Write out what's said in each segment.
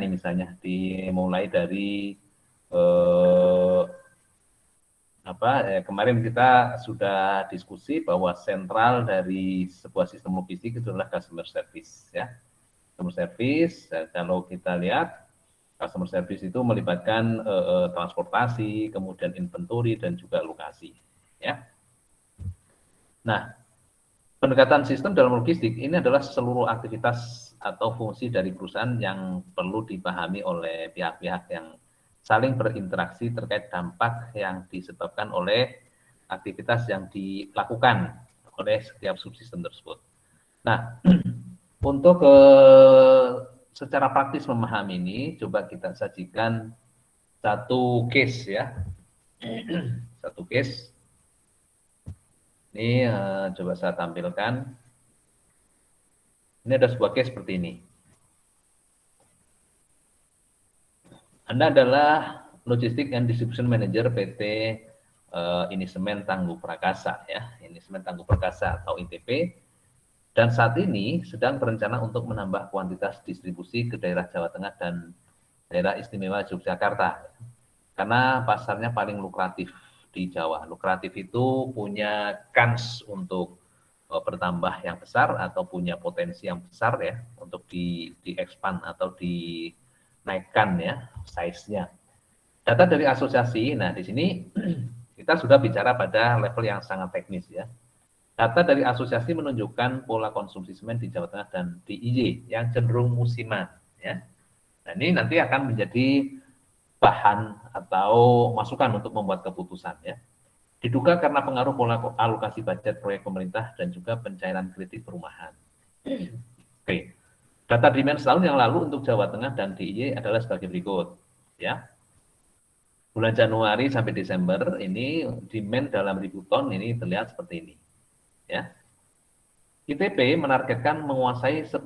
nih misalnya, dimulai dari kemarin kita sudah diskusi bahwa sentral dari sebuah sistem logistik itu adalah customer service, ya. Customer service, kalau kita lihat customer service itu melibatkan transportasi, kemudian inventory dan juga lokasi, ya. Nah, pendekatan sistem dalam logistik ini adalah seluruh aktivitas atau fungsi dari perusahaan yang perlu dipahami oleh pihak-pihak yang saling berinteraksi terkait dampak yang disebabkan oleh aktivitas yang dilakukan oleh setiap subsistem tersebut. Nah, untuk secara praktis memahami ini, coba kita sajikan satu case, ya. Satu case. Ini coba saya tampilkan. Ini ada sebuah case seperti ini. Anda adalah Logistik and Distribution Manager PT Ini Semen Tangguh Prakasa, ya. Ini Semen Tangguh Prakasa atau ITP. Dan saat ini sedang berencana untuk menambah kuantitas distribusi ke daerah Jawa Tengah dan daerah istimewa Yogyakarta. Karena pasarnya paling lukratif di Jawa. Lukratif itu punya kans untuk bertambah yang besar atau punya potensi yang besar, ya, untuk di-expand atau dinaikkan, ya, size-nya. Data dari asosiasi, nah di sini kita sudah bicara pada level yang sangat teknis, ya. Data dari asosiasi menunjukkan pola konsumsi semen di Jawa Tengah dan DIY yang cenderung musiman, ya. Nah, ini nanti akan menjadi bahan atau masukan untuk membuat keputusan, ya. Diduga karena pengaruh pola alokasi budget proyek pemerintah dan juga pencairan kredit perumahan. Oke. Data demand setahun yang lalu untuk Jawa Tengah dan DIY adalah sebagai berikut, ya. Bulan Januari sampai Desember ini demand dalam ribu ton ini terlihat seperti ini, ya. ITP menargetkan menguasai 10%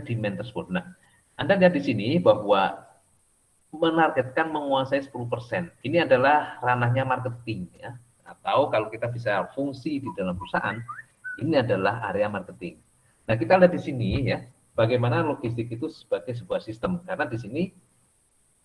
demand tersebut. Nah, Anda lihat di sini bahwa menargetkan menguasai 10%. Ini adalah ranahnya marketing, ya. Atau kalau kita bisa fungsi di dalam perusahaan, ini adalah area marketing. Nah, kita lihat di sini, ya, bagaimana logistik itu sebagai sebuah sistem. Karena di sini,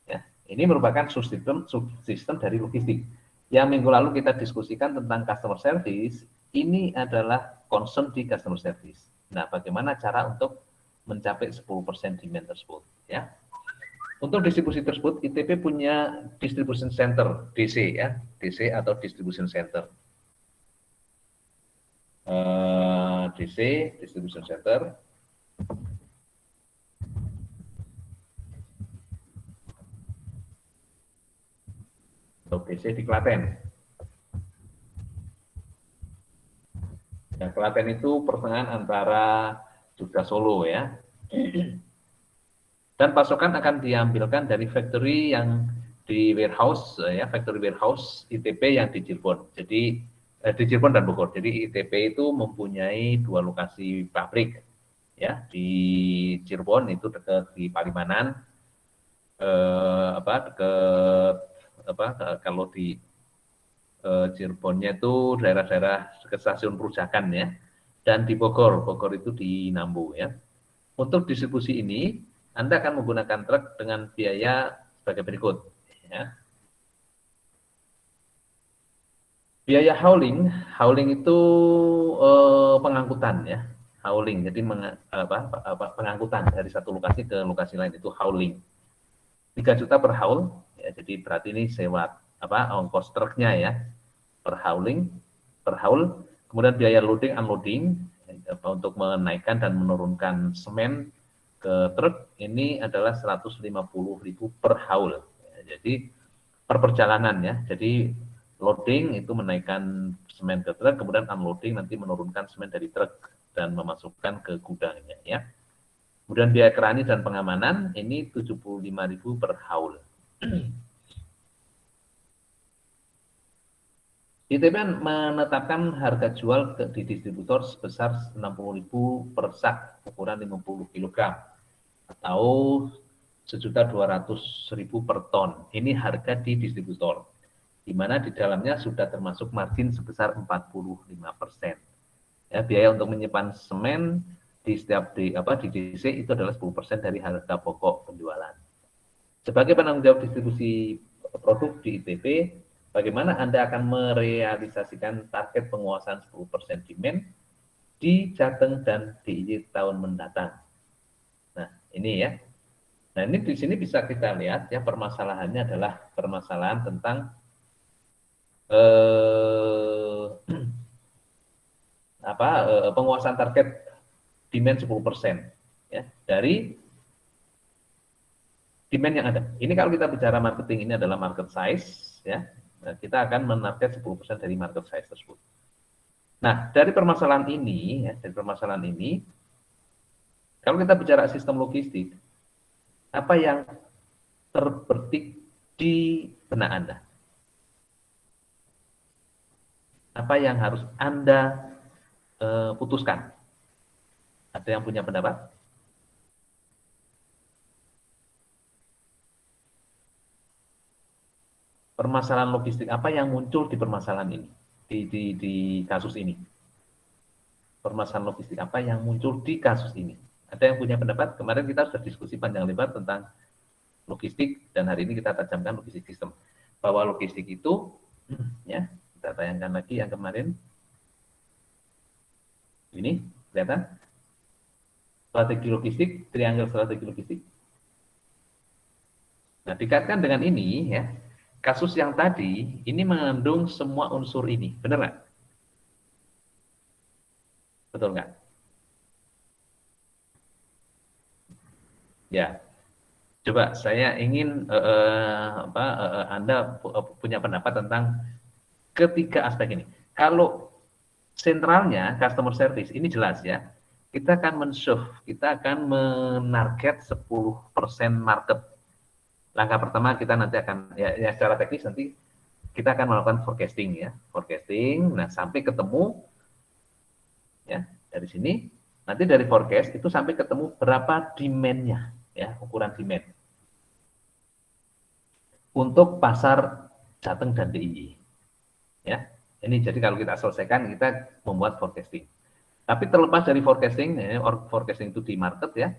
ya, ini merupakan subsistem dari logistik. Yang minggu lalu kita diskusikan tentang customer service, ini adalah concern di customer service. Nah, bagaimana cara untuk mencapai 10% demand tersebut, ya. Untuk distribusi tersebut, ITP punya distribution center, DC, ya, DC atau distribution center. DC, distribution center. Untuk DC di Klaten. Ya, Klaten itu pertengahan antara Jogja Solo, ya. Dan pasokan akan diambilkan dari factory yang di warehouse, ya, factory warehouse ITP yang di Cirebon. Jadi di Cirebon dan Bogor. Jadi ITP itu mempunyai dua lokasi pabrik, ya, di Cirebon itu dekat di Palimanan, kalau di Cirebonnya itu daerah-daerah ke stasiun Perujakan, ya, dan di Bogor itu di Nambu, ya. Untuk distribusi ini Anda akan menggunakan truk dengan biaya sebagai berikut, ya. Biaya hauling itu pengangkutan, ya, hauling. Jadi pengangkutan dari satu lokasi ke lokasi lain itu hauling. 3 juta per haul, ya, jadi berarti ini sewa ongkos truknya, ya, per haul. Kemudian biaya loading unloading untuk menaikkan dan menurunkan semen ke truk ini adalah 150.000 per haul. Ya, jadi per perjalanan, ya. Jadi loading itu menaikkan semen ke truk, kemudian unloading nanti menurunkan semen dari truk dan memasukkan ke gudangnya, ya. Kemudian biaya kerani dan pengamanan ini 75.000 per haul. ITP menetapkan harga jual di distributor sebesar 60.000 per sak ukuran 50 kg atau 1.200.000 per ton. Ini harga di distributor, di mana di dalamnya sudah termasuk margin sebesar 45%. Ya, biaya untuk menyimpan semen di DC itu adalah 10% dari harga pokok penjualan. Sebagai penanggung jawab distribusi produk di ITB, bagaimana Anda akan merealisasikan target penguasaan 10% demand di Jateng dan DIY tahun mendatang. Nah, ini ya. Nah, ini di sini bisa kita lihat ya, permasalahannya adalah permasalahan tentang penguasaan target demand 10% ya dari demand yang ada. Ini kalau kita bicara marketing, ini adalah market size ya. Nah, kita akan menarget 10% dari market size tersebut. Nah, dari permasalahan ini ya, kalau kita bicara sistem logistik, apa yang terbetik di benak Anda? Apa yang harus Anda putuskan? Ada yang punya pendapat? Permasalahan logistik apa yang muncul di permasalahan ini, di kasus ini? Permasalahan logistik apa yang muncul di kasus ini? Ada yang punya pendapat? Kemarin kita sudah diskusi panjang lebar tentang logistik dan hari ini kita tajamkan logistik sistem. Bahwa logistik itu, ya, kita tayangkan lagi yang kemarin. Ini, kelihatan? Strategi logistik, triangle strategi logistik. Nah, dikaitkan dengan ini, ya, kasus yang tadi, ini mengandung semua unsur ini. Benar nggak? Betul nggak? Ya, coba saya ingin Anda punya pendapat tentang ketiga aspek ini. Kalau sentralnya customer service ini jelas ya, kita akan men-serve, kita akan menarget 10% market. Langkah pertama kita nanti akan ya secara teknis nanti kita akan melakukan forecasting ya, forecasting. Nah, sampai ketemu ya dari sini nanti dari forecast itu sampai ketemu berapa demand-nya ya, ukuran demand untuk pasar Jateng dan DIY. Ya, ini jadi kalau kita selesaikan kita membuat forecasting. Tapi terlepas dari forecasting, ya, forecasting itu di market ya,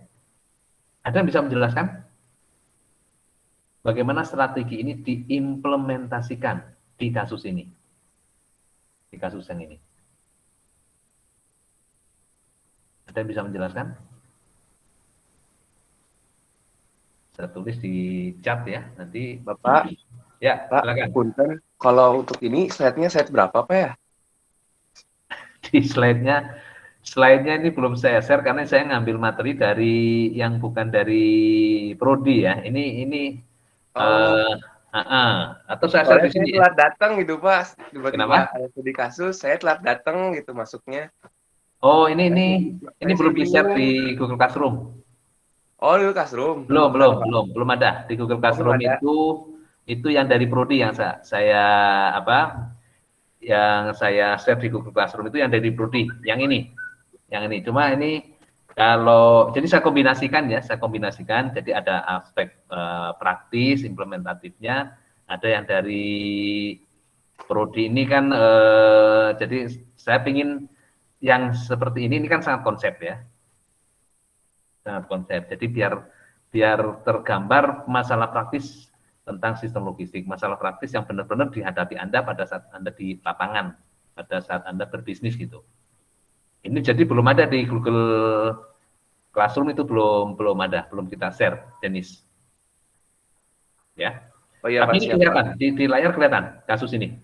ada yang bisa menjelaskan bagaimana strategi ini diimplementasikan di kasus ini, di kasus yang ini. Ada yang bisa menjelaskan? Saya tulis di chat ya, nanti. Bapak, Ya, Pak, silakan. punten. Kalau untuk ini slide-nya slide berapa, Pak ya? Di slide-nya ini belum saya share karena saya ngambil materi dari yang bukan dari prodi ya. Ini Oh, atau saya share soalnya di saya sini ya. telat datang gitu, Pak. Tiba-tiba Kenapa? ada studi kasus, saya telat datang gitu masuknya. Oh, ini Makanya saya belum di-share bingung. di Google Classroom. Oh, dulu Classroom. Belum, Bentar, belum, Pak. belum, belum ada di Google Oh, belum Classroom ada. itu yang dari prodi yang saya apa? Yang saya share di Google Classroom itu yang dari prodi, yang ini. Yang ini. Cuma ini kalau jadi saya kombinasikan ya, jadi ada aspek praktis implementatifnya, ada yang dari prodi ini kan jadi saya ingin yang seperti ini kan sangat konsep ya. Sangat konsep. Jadi biar biar tergambar masalah praktis tentang sistem logistik, masalah praktis yang benar-benar dihadapi Anda pada saat Anda di lapangan, pada saat Anda berbisnis gitu. Ini jadi belum ada di Google Classroom itu belum ada, belum kita share, Denis. Ya. Oh iya, Tapi Pak, ini siap, Pak. kelihatan di layar kelihatan kasus ini.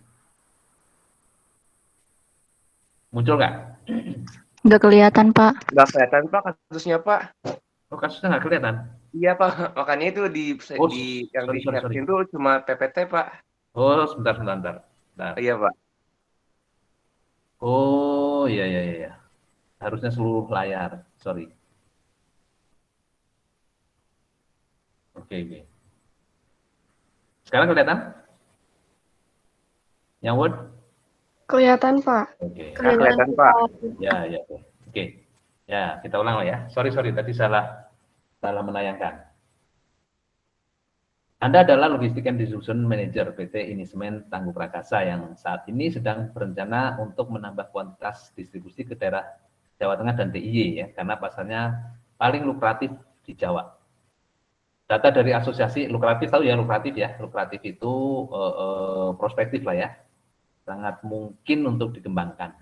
Muncul nggak? Nggak kelihatan, Pak. Nggak kelihatan, Pak, kasusnya, Pak. Oh, kasusnya nggak kelihatan. Iya, Pak. Makanya itu Oh, di yang sorry, sorry, sorry. di-share tuh cuma PPT, Pak. Oh, sebentar, sebentar, sebentar. Bentar. Oh, iya, Pak. Oh, iya, iya, iya. Harusnya seluruh layar. Sorry. Oke, oke. Sekarang kelihatan? Yang Word? Kelihatan, Pak. Oke. Nah, kelihatan, Pak. Ya, ya, oke. Ya, kita ulang lah ya. Sorry, sorry, tadi salah menayangkan. Anda adalah Logistik and Distribution Manager PT Inisemen Tangguh Prakasa yang saat ini sedang berencana untuk menambah kuantitas distribusi ke daerah Jawa Tengah dan DIY ya, karena pasarnya paling lukratif di Jawa. Data dari asosiasi lukratif, tahu ya lukratif ya. Lukratif itu prospektif lah ya. Sangat mungkin untuk dikembangkan.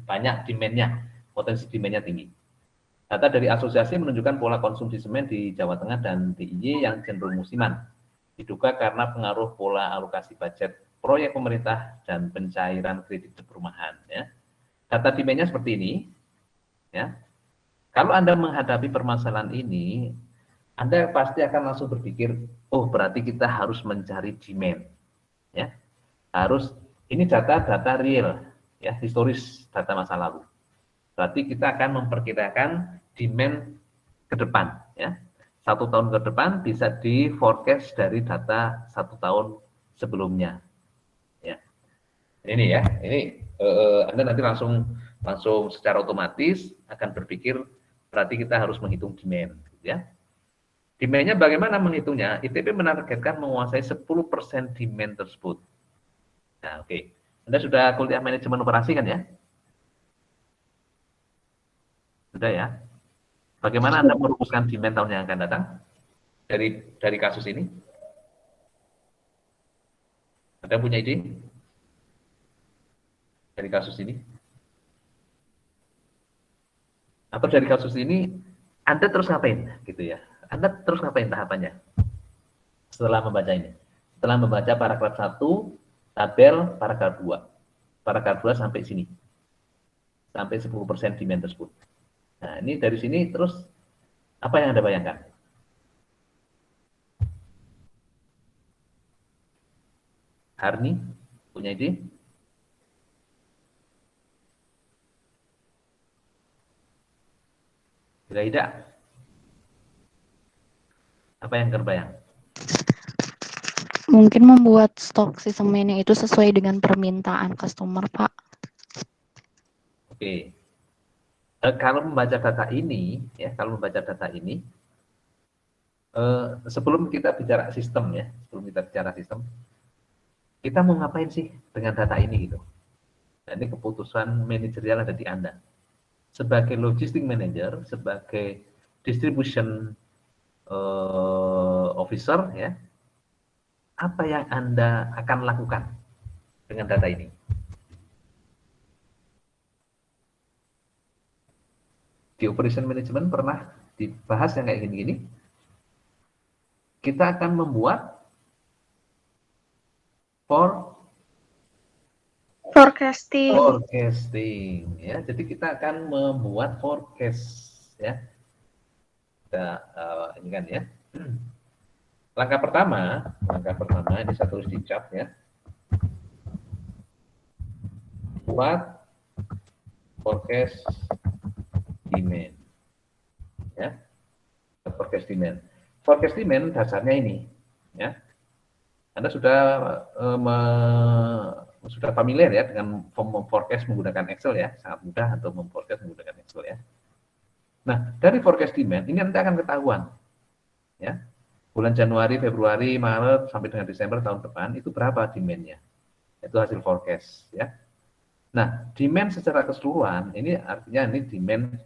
Banyak demand-nya, potensi demand-nya tinggi. Data dari asosiasi menunjukkan pola konsumsi semen di Jawa Tengah dan DIY yang cenderung musiman. Diduga karena pengaruh pola alokasi budget proyek pemerintah dan pencairan kredit perumahan. Ya. Data demand-nya seperti ini. Ya. Kalau Anda menghadapi permasalahan ini, Anda pasti akan langsung berpikir, oh berarti kita harus mencari demand. Ya. Harus, ini data real, ya historis data masa lalu. Berarti kita akan memperkirakan demand ke depan, ya. 1 tahun ke depan bisa di forecast dari data 1 tahun sebelumnya, ya. Ini ya, ini Anda nanti langsung secara otomatis akan berpikir berarti kita harus menghitung demand, ya. Demand-nya bagaimana menghitungnya? ITP menargetkan menguasai 10% demand tersebut. Nah, oke. Anda sudah kuliah manajemen operasi kan ya? Sudah ya. Bagaimana Anda merumuskan demand tahun yang akan datang dari kasus ini? Anda punya ide dari kasus ini? Atau dari kasus ini Anda terus ngapain gitu ya? Anda terus ngapain tahapannya setelah membaca ini? Setelah membaca paragraf 1, tabel paragraf 2. Paragraf 2 sampai sini. Sampai 10% demand tersebut. Nah, ini dari sini terus apa yang Anda bayangkan? Harni, punya ide? Tidak. Apa yang terbayang? Mungkin membuat stok si semennya itu sesuai dengan permintaan customer, Pak. Oke. Kalau membaca data ini, ya, sebelum kita bicara sistem ya, kita mau ngapain sih dengan data ini gitu? Nah, ini keputusan manajerial ada di Anda. Sebagai logistik manager, sebagai distribution officer, ya, apa yang Anda akan lakukan dengan data ini? Di operation management pernah dibahas yang kayak gini-gini. Kita akan membuat forecasting, ya. Jadi kita akan membuat forecast, ya. Kita ini kan ya. Langkah pertama ini saya tulis di chat ya. Buat forecast demand, ya. Forecast demand. Forecast demand dasarnya ini, ya. Anda sudah familiar ya dengan forecast menggunakan Excel ya, sangat mudah untuk memforecast menggunakan Excel ya. Nah, dari forecast demand ini nanti akan ketahuan, ya. Bulan Januari, Februari, Maret sampai dengan Desember tahun depan itu berapa demand-nya? Itu hasil forecast ya. Nah, demand secara keseluruhan ini artinya ini demand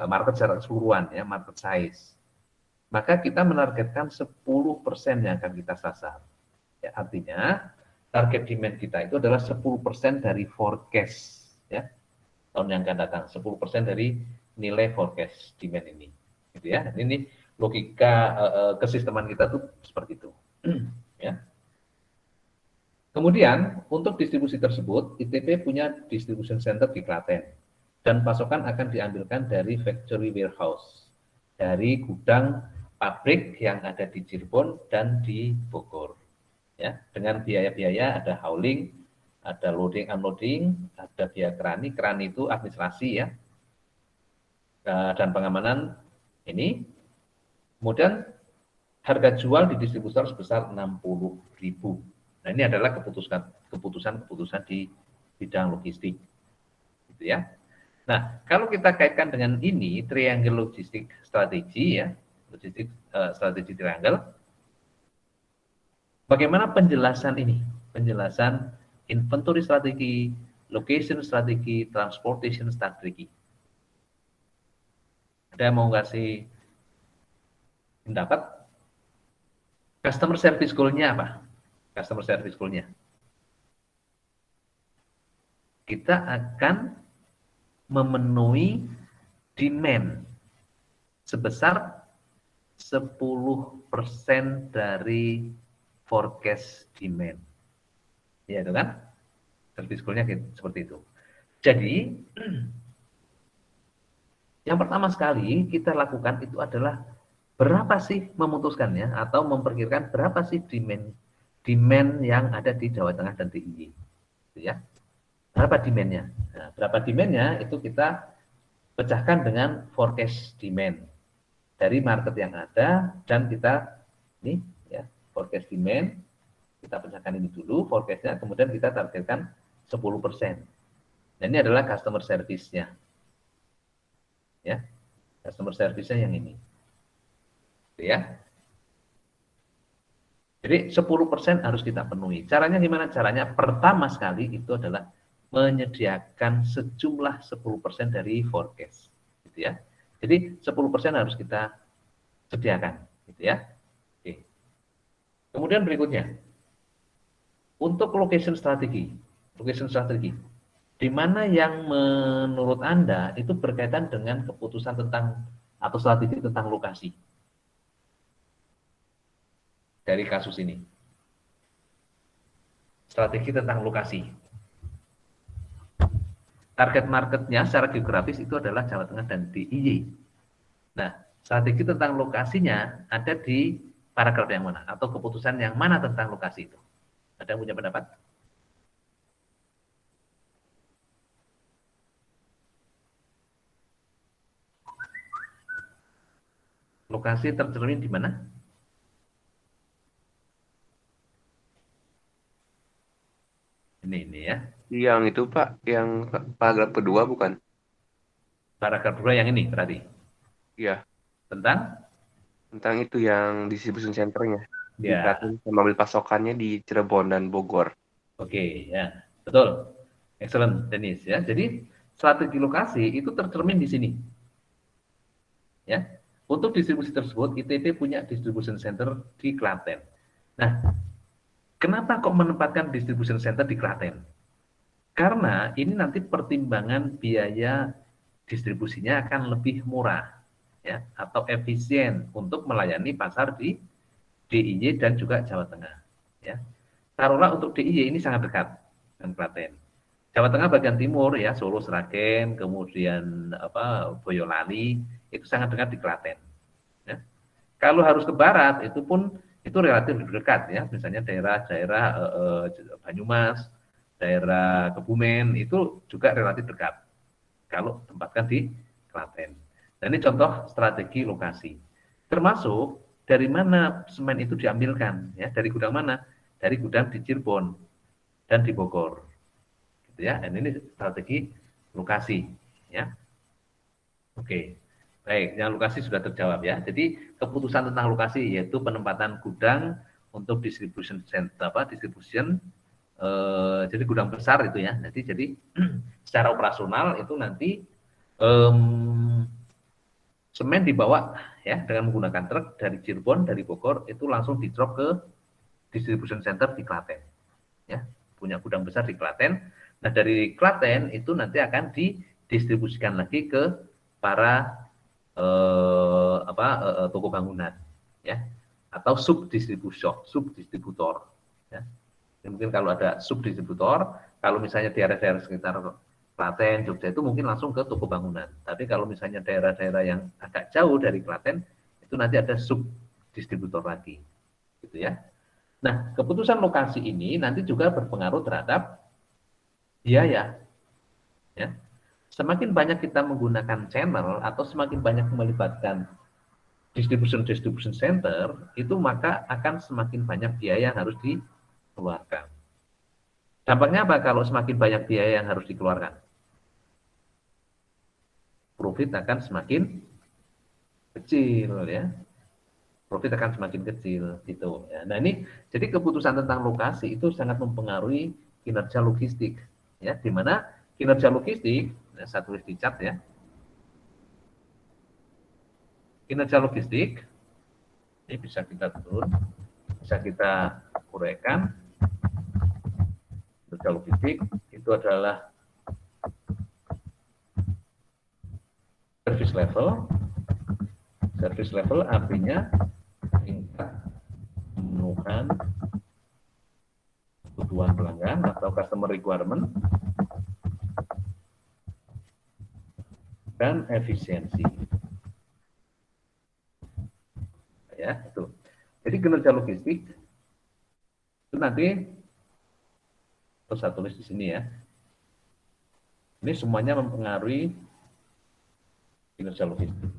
market secara keseluruhan ya, market size. Maka kita menargetkan 10% yang akan kita sasar. Ya, artinya target demand kita itu adalah 10% dari forecast ya. Tahun yang akan datang 10% dari nilai forecast demand ini. Gitu ya. Ini logika kesisteman kita tuh seperti itu. Ya. Kemudian untuk distribusi tersebut, ITP punya distribution center di Klaten dan pasokan akan diambilkan dari factory warehouse, dari gudang pabrik yang ada di Cirebon dan di Bogor. Ya, dengan biaya-biaya ada hauling, ada loading unloading, ada biaya kerani itu administrasi ya, dan pengamanan ini. Kemudian harga jual di distributor sebesar 60.000. Nah, ini adalah keputusan di bidang logistik. Gitu ya. Nah, kalau kita kaitkan dengan ini triangle logistik strategi ya, logistik strategi triangle. Bagaimana penjelasan ini? Penjelasan inventory strategi, location strategi, transportation strategi. Ada mau kasih Dapat customer service goal-nya apa? Customer service goal-nya. Kita akan memenuhi demand sebesar 10% dari forecast demand. Ya, itu kan? Service goal-nya seperti itu. Jadi, yang pertama sekali kita lakukan itu adalah berapa sih memutuskannya atau memperkirakan berapa sih demand yang ada di Jawa Tengah dan DIY. Gitu ya. Berapa demand-nya? Nah, berapa demand-nya itu kita pecahkan dengan forecast demand dari market yang ada, dan kita ini ya, forecast demand kita pecahkan ini dulu forecast-nya, kemudian kita targetkan 10%. Dan ini adalah customer service-nya. Ya. Customer service-nya yang ini. Gitu ya. Jadi 10% harus kita penuhi. Caranya gimana? Caranya pertama sekali itu adalah menyediakan sejumlah 10% dari forecast. Gitu ya. Jadi 10% harus kita sediakan. Gitu ya. Oke. Kemudian berikutnya, untuk location strategi. Location strategi. Di mana yang menurut Anda itu berkaitan dengan keputusan tentang atau strategi tentang lokasi dari kasus ini. Strategi tentang lokasi. Target marketnya secara geografis itu adalah Jawa Tengah dan DIY. Nah, strategi tentang lokasinya ada di paragraf yang mana? Atau keputusan yang mana tentang lokasi itu? Ada yang punya pendapat? Lokasi tercermin di mana? Ini ya. Yang itu Pak, yang paragraf kedua bukan? Paragraf 2 yang ini berarti. Iya, Tentang? tentang itu yang distribution center-nya. Di Ya, Klaten sama ambil pasokannya di Cirebon dan Bogor. oke, ya. Betul. Excellent, Dennis ya. Jadi strategi lokasi itu tercermin di sini. Ya. Untuk distribusi tersebut, ITB punya distribution center di Klaten. Nah, kenapa kok menempatkan distribution center di Klaten? Karena ini nanti pertimbangan biaya distribusinya akan lebih murah ya, atau efisien untuk melayani pasar di DIY dan juga Jawa Tengah ya. Taruhlah untuk DIY ini sangat dekat dengan Klaten. Jawa Tengah bagian timur ya, Solo, Sragen, kemudian Boyolali itu sangat dekat di Klaten. Ya. Kalau harus ke barat itu pun itu relatif dekat ya, misalnya daerah-daerah Banyumas, daerah Kebumen itu juga relatif dekat kalau tempatkan di Klaten. Dan ini contoh strategi lokasi. Termasuk dari mana semen itu diambilkan ya, dari gudang mana? Dari gudang di Cirebon dan di Bogor. Gitu ya. Dan ini strategi lokasi ya. Oke. Baik, yang lokasi sudah terjawab ya. Jadi keputusan tentang lokasi yaitu penempatan gudang untuk distribution center jadi gudang besar itu ya. Jadi secara operasional itu nanti semen dibawa ya dengan menggunakan truk dari Cirebon, dari Bogor itu langsung di-drop ke distribution center di Klaten. Ya, punya gudang besar di Klaten. Nah, dari Klaten itu nanti akan didistribusikan lagi ke para toko bangunan ya, atau subdistributor ya. Mungkin kalau ada subdistributor, kalau misalnya di daerah-daerah sekitar Klaten, Jogja itu mungkin langsung ke toko bangunan. Tapi kalau misalnya daerah-daerah yang agak jauh dari Klaten, itu nanti ada subdistributor lagi, gitu ya. Nah, keputusan lokasi ini nanti juga berpengaruh terhadap biaya, ya. Semakin banyak kita menggunakan channel atau semakin banyak melibatkan distribution center, itu maka akan semakin banyak biaya yang harus dikeluarkan. Dampaknya apa kalau semakin banyak biaya yang harus dikeluarkan? Profit akan semakin kecil ya. Profit akan semakin kecil gitu ya. Nah, ini jadi keputusan tentang lokasi itu sangat mempengaruhi kinerja logistik ya, di mana kinerja logistik saya tulis di chat ya. Kinerja logistik Ini bisa kita turun, bisa kita uraikan. Kinerja logistik itu adalah service level. Service level artinya tingkat pemenuhan kebutuhan pelanggan atau customer requirement dan efisiensi. Ya, itu. Jadi kinerja logistik itu nanti saya tulis di sini ya. Ini semuanya mempengaruhi kinerja logistik.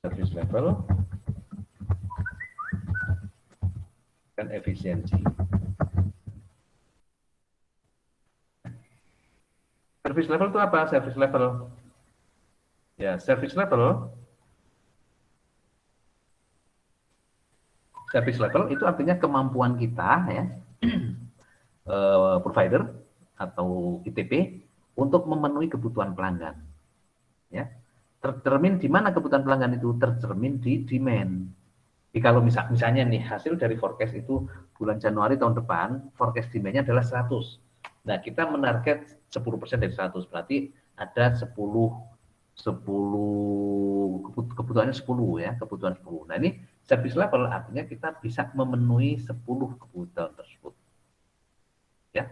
Service level dan efisiensi. Service level itu apa? Service level. Ya, service level itu artinya kemampuan kita ya, provider atau ITP untuk memenuhi kebutuhan pelanggan. Ya, tercermin di mana kebutuhan pelanggan itu? Tercermin di demand. Jadi kalau misalnya nih hasil dari forecast itu bulan Januari tahun depan, forecast demand-nya adalah 100. Nah, kita menarget 10% dari 100, berarti ada 10 kebutuhannya 10 ya, kebutuhan 10. Nah, ini service level artinya kita bisa memenuhi 10 kebutuhan tersebut. Ya.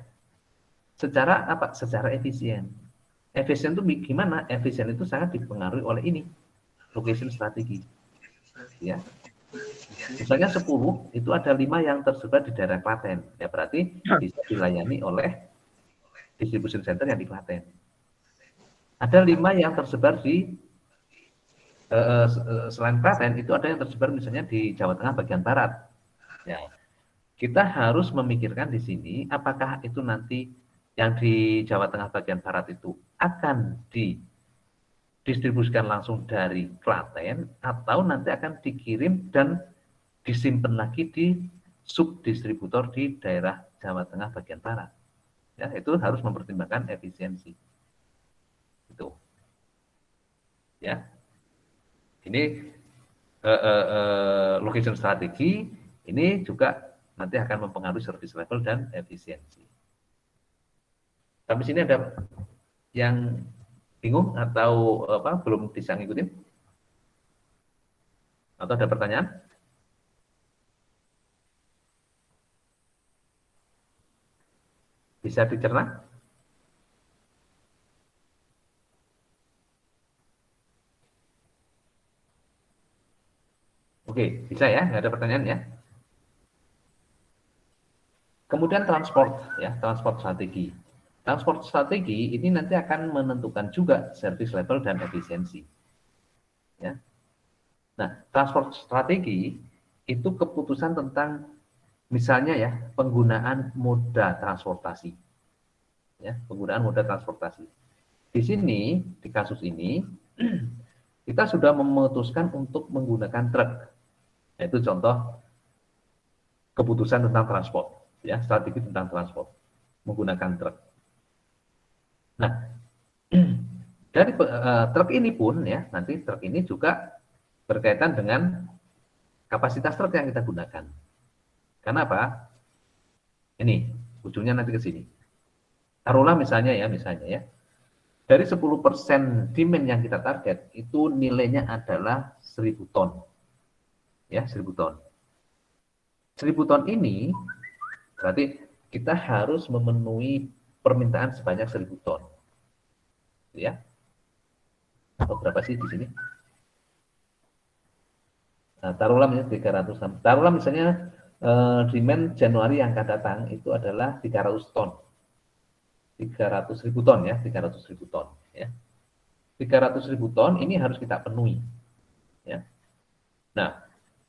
Secara apa? Secara efisien. Efisien itu gimana? Efisien itu sangat dipengaruhi oleh ini, location strategi. Ya. Misalnya 10, itu ada 5 yang tersebar di daerah Klaten. Ya, berarti bisa dilayani oleh distribution center yang di Klaten. Ada 5 yang tersebar di selain Klaten, itu ada yang tersebar misalnya di Jawa Tengah bagian barat. Ya, kita harus memikirkan di sini apakah itu nanti yang di Jawa Tengah bagian barat itu akan didistribusikan langsung dari Klaten atau nanti akan dikirim dan disimpan lagi di subdistributor di daerah Jawa Tengah bagian barat. Ya, itu harus mempertimbangkan efisiensi. Itu. Ya. Ini location strategi ini juga nanti akan mempengaruhi service level dan efisiensi. Sampai sini ada yang bingung atau apa belum bisa ngikutin? Atau ada pertanyaan? Bisa dicerna? Oke, bisa ya, nggak ada pertanyaan ya. Kemudian transport, ya, transport strategi. Transport strategi ini nanti akan menentukan juga service level dan efisiensi. Ya. Nah, transport strategi itu keputusan tentang misalnya ya penggunaan moda transportasi. Ya, penggunaan moda transportasi. Di sini, di kasus ini, kita sudah memutuskan untuk menggunakan truk. Itu contoh keputusan tentang transport, ya, strategi tentang transport, menggunakan truk. Nah, dari truk ini pun ya, nanti truk ini juga berkaitan dengan kapasitas truk yang kita gunakan. Karena apa? Ini ujungnya nanti ke sini. Taruhlah misalnya ya, dari 10% demand yang kita target itu nilainya adalah 1000 ton. Ya, 1000 ton. 1000 ton ini berarti kita harus memenuhi permintaan sebanyak 1000 ton. Ya. Atau berapa sih di sini? Nah, taruhlah misalnya 300. Taruhlah misalnya demand Januari yang akan datang itu adalah 300 ton. 300.000 ton ya, 300.000 ton ya. 300.000 ton ini harus kita penuhi. Ya. Nah,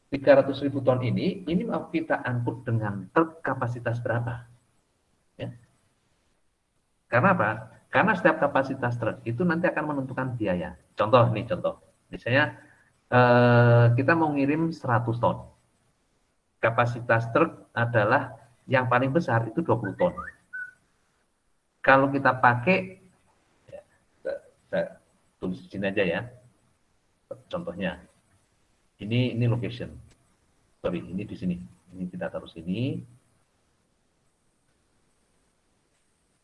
300.000 ton ini mau kita angkut dengan truk kapasitas berapa? Ya. Karena apa? Karena setiap kapasitas truk itu nanti akan menentukan biaya. Contoh. Misalnya kita mau ngirim 100 ton. Kapasitas truk adalah yang paling besar itu 20 ton. Kalau kita pakai 20 tulis di sini aja ya. Contohnya. Ini location. Sorry, ini di sini. Ini kita taruh sini.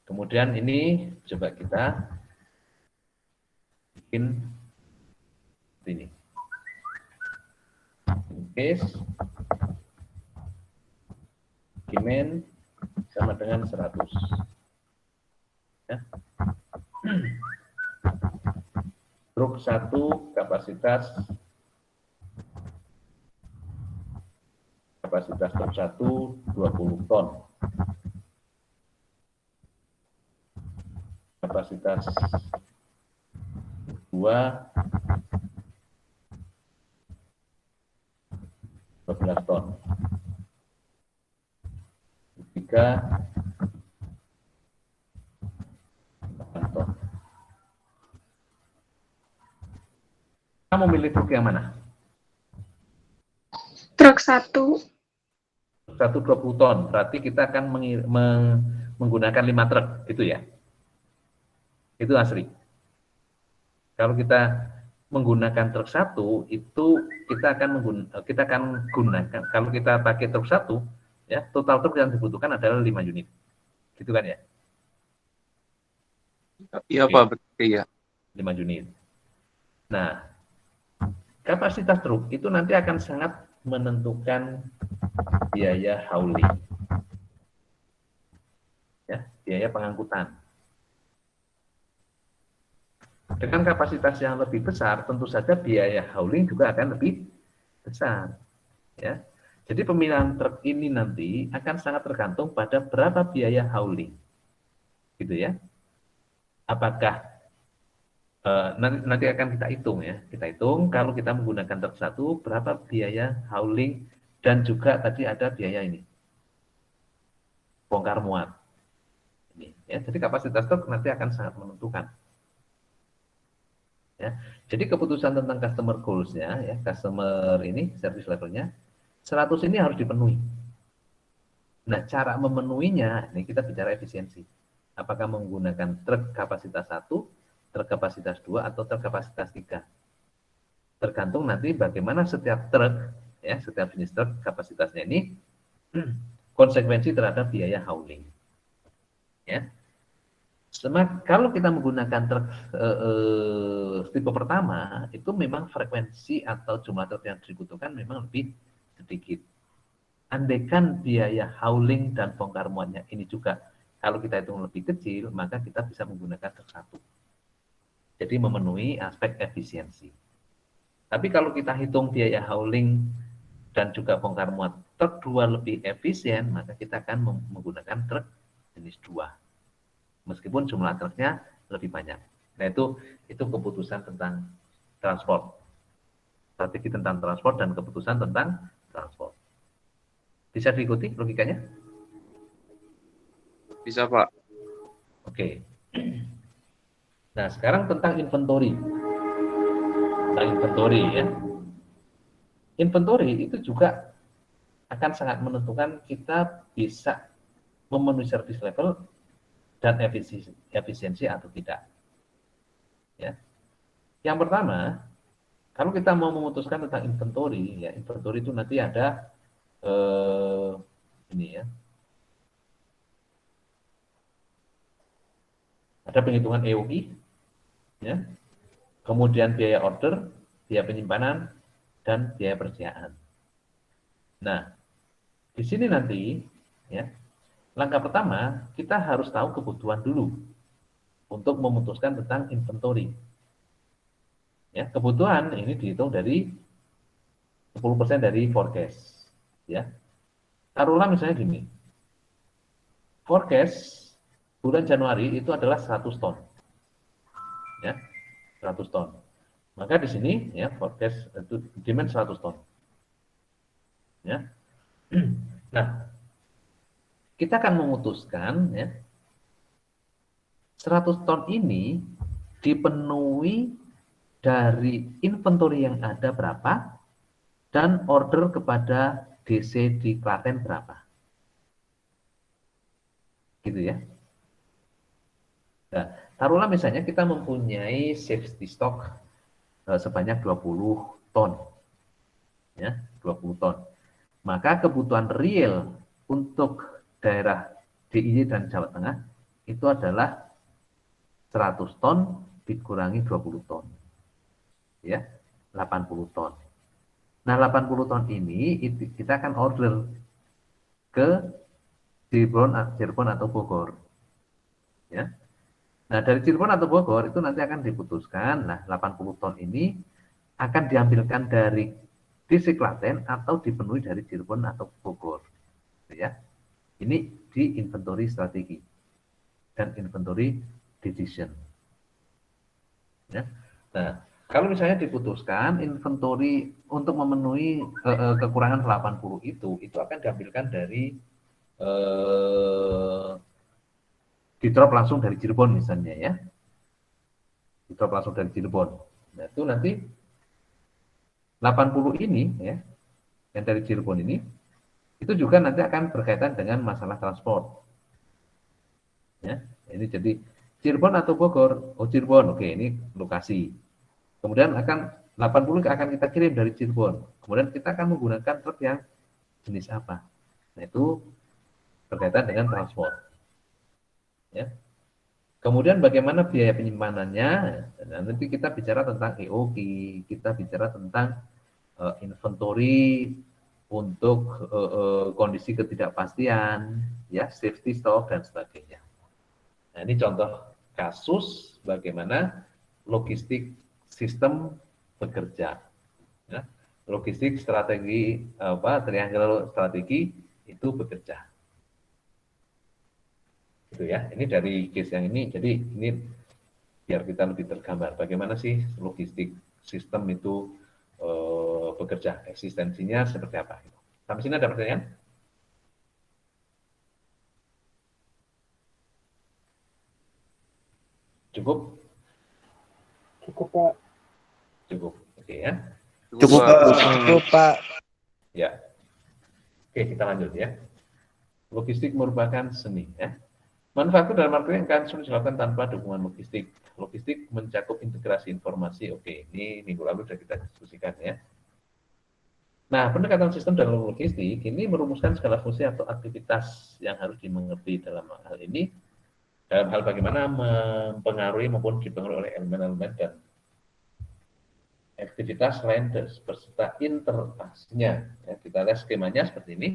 Kemudian ini coba kita bikin ini. Case demand sama dengan 100. Ya. Truk 1 kapasitas truk 1 20 ton. Kapasitas 2 12 ton. 3 8 ton. Kita memilih truk yang mana? Truk 1. 20 ton, berarti kita akan menggunakan 5 truk, gitu ya? Itu Asri. Kalau kita menggunakan truk 1, itu kita akan gunakan, kalau kita pakai truk 1, ya, total truk yang dibutuhkan adalah 5 unit. Gitu kan ya? Iya Pak, betul ya. 5 unit. Nah, kapasitas truk itu nanti akan sangat menentukan biaya hauling. Ya, biaya pengangkutan. Dengan kapasitas yang lebih besar, tentu saja biaya hauling juga akan lebih besar. Ya. Jadi pemilihan truk ini nanti akan sangat tergantung pada berapa biaya hauling. Gitu ya. Apakah nanti akan kita hitung ya. Kita hitung kalau kita menggunakan truk 1 berapa biaya hauling dan juga tadi ada biaya ini. Bongkar muat. Ini ya. Jadi kapasitas truk nanti akan sangat menentukan. Ya. Jadi keputusan tentang customer goals-nya ya, customer ini service levelnya 100 ini harus dipenuhi. Nah, cara memenuhinya ini kita bicara efisiensi. Apakah menggunakan truk kapasitas 1, truk kapasitas 2 atau truk kapasitas 3. Tergantung nanti bagaimana setiap truk ya, setiap jenis truk kapasitasnya ini konsekuensi terhadap biaya hauling. Ya. Kalau kita menggunakan truk tipe pertama, itu memang frekuensi atau jumlah truk yang dibutuhkan memang lebih sedikit. Andaikan biaya hauling dan bongkar muatnya ini juga kalau kita hitung lebih kecil, maka kita bisa menggunakan truk 1. Jadi memenuhi aspek efisiensi. Tapi kalau kita hitung biaya hauling dan juga bongkar muat truk 2 lebih efisien, maka kita akan menggunakan truk jenis 2. Meskipun jumlah truknya lebih banyak. Nah, itu keputusan tentang transport. Strategi tentang transport dan keputusan tentang transport. Bisa diikuti logikanya? Bisa Pak. Oke. Nah, sekarang tentang inventory. Tentang inventory ya. Inventory itu juga akan sangat menentukan kita bisa memenuhi service level dan efisiensi atau tidak. Ya. Yang pertama, kalau kita mau memutuskan tentang inventory, ya inventory itu nanti ada ini ya, ada penghitungan EOI, ya, kemudian biaya order, biaya penyimpanan, dan biaya persediaan. Nah, di sini nanti, ya, langkah pertama kita harus tahu kebutuhan dulu untuk memutuskan tentang inventory. Ya, kebutuhan ini dihitung dari 10% dari forecast. Ya, taruhlah misalnya gini, forecast bulan Januari itu adalah 100 ton. Ya, 100 ton. Maka di sini ya forecast itu demand 100 ton. Ya. Nah, kita akan memutuskan ya 100 ton ini dipenuhi dari inventory yang ada berapa dan order kepada DC di Klaten berapa. Gitu ya. Nah, taruhlah misalnya kita mempunyai safety stock sebanyak 20 ton. Ya, 20 ton. Maka kebutuhan real untuk daerah DIY dan Jawa Tengah itu adalah 100 ton dikurangi 20 ton. Ya, 80 ton. Nah, 80 ton ini kita akan order ke Cirebon atau Bogor. Ya. Nah, dari Cirebon atau Bogor itu nanti akan diputuskan, nah 80 ton ini akan diambilkan dari distrik Klaten atau dipenuhi dari Cirebon atau Bogor. Ya. Ini di inventory strategi dan inventory decision. Ya. Nah, kalau misalnya diputuskan inventory untuk memenuhi kekurangan 80 itu akan diambilkan dari di drop langsung dari Cirebon misalnya ya. Di drop langsung dari Cirebon. Nah, itu nanti 80 ini ya, yang dari Cirebon ini itu juga nanti akan berkaitan dengan masalah transport. Ya, ini jadi Cirebon atau Bogor? Oh, Cirebon. Oke, ini lokasi. Kemudian akan 80 akan kita kirim dari Cirebon. Kemudian kita akan menggunakan truk yang jenis apa? Nah, itu berkaitan dengan transport. Ya. Kemudian bagaimana biaya penyimpanannya? Nah, nanti kita bicara tentang EOQ, kita bicara tentang inventory untuk kondisi ketidakpastian, ya, safety stock dan sebagainya. Nah, ini contoh kasus bagaimana logistik sistem bekerja. Ya. Logistik strategi triangle strategi itu bekerja. Itu ya. Ini dari case yang ini. Jadi ini biar kita lebih tergambar bagaimana sih logistik sistem itu bekerja, eksistensinya seperti apa. Sampai sini ada pertanyaan? Cukup? Cukup, Pak. Cukup. Oke ya. Cukup, Pak. Cukup, Pak. Ya. Oke, kita lanjut ya. Logistik merupakan seni ya. Manufaktur dalam artian kan sulit dilakukan tanpa dukungan logistik. Logistik mencakup integrasi informasi. Oke, ini minggu lalu sudah kita diskusikan ya. Nah, pendekatan sistem dalam logistik ini merumuskan segala fungsi atau aktivitas yang harus dimengerti dalam hal ini. Dalam hal bagaimana mempengaruhi maupun dipengaruhi oleh elemen-elemen dan aktivitas lain beserta interface-nya. Ya, kita lihat skemanya seperti ini.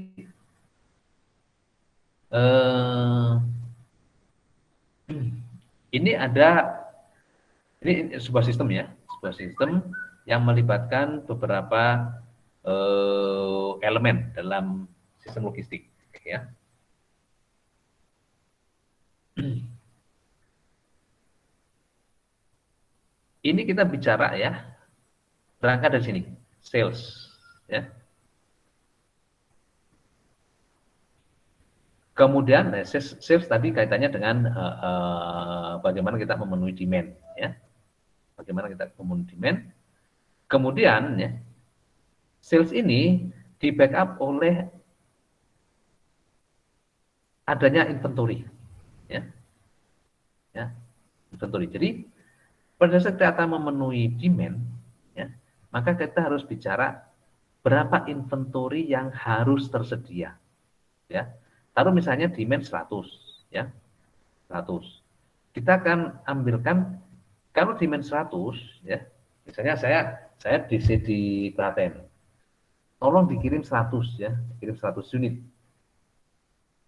Ini ada, ini sebuah sistem ya, sebuah sistem yang melibatkan beberapa elemen dalam sistem logistik. Ya. Ini kita bicara ya, berangkat dari sini, sales. Ya. Kemudian sales tadi kaitannya dengan bagaimana kita memenuhi demand, ya. Bagaimana kita memenuhi demand. Kemudian ya, sales ini di backup oleh adanya inventory, ya, ya, inventory. Jadi pada saat kita memenuhi demand, ya, maka kita harus bicara berapa inventory yang harus tersedia, ya. Taruh misalnya demand 100, ya, 100. Kita akan ambilkan kalau demand 100, ya, misalnya saya DC di Klaten, tolong dikirim 100, ya, dikirim 100 unit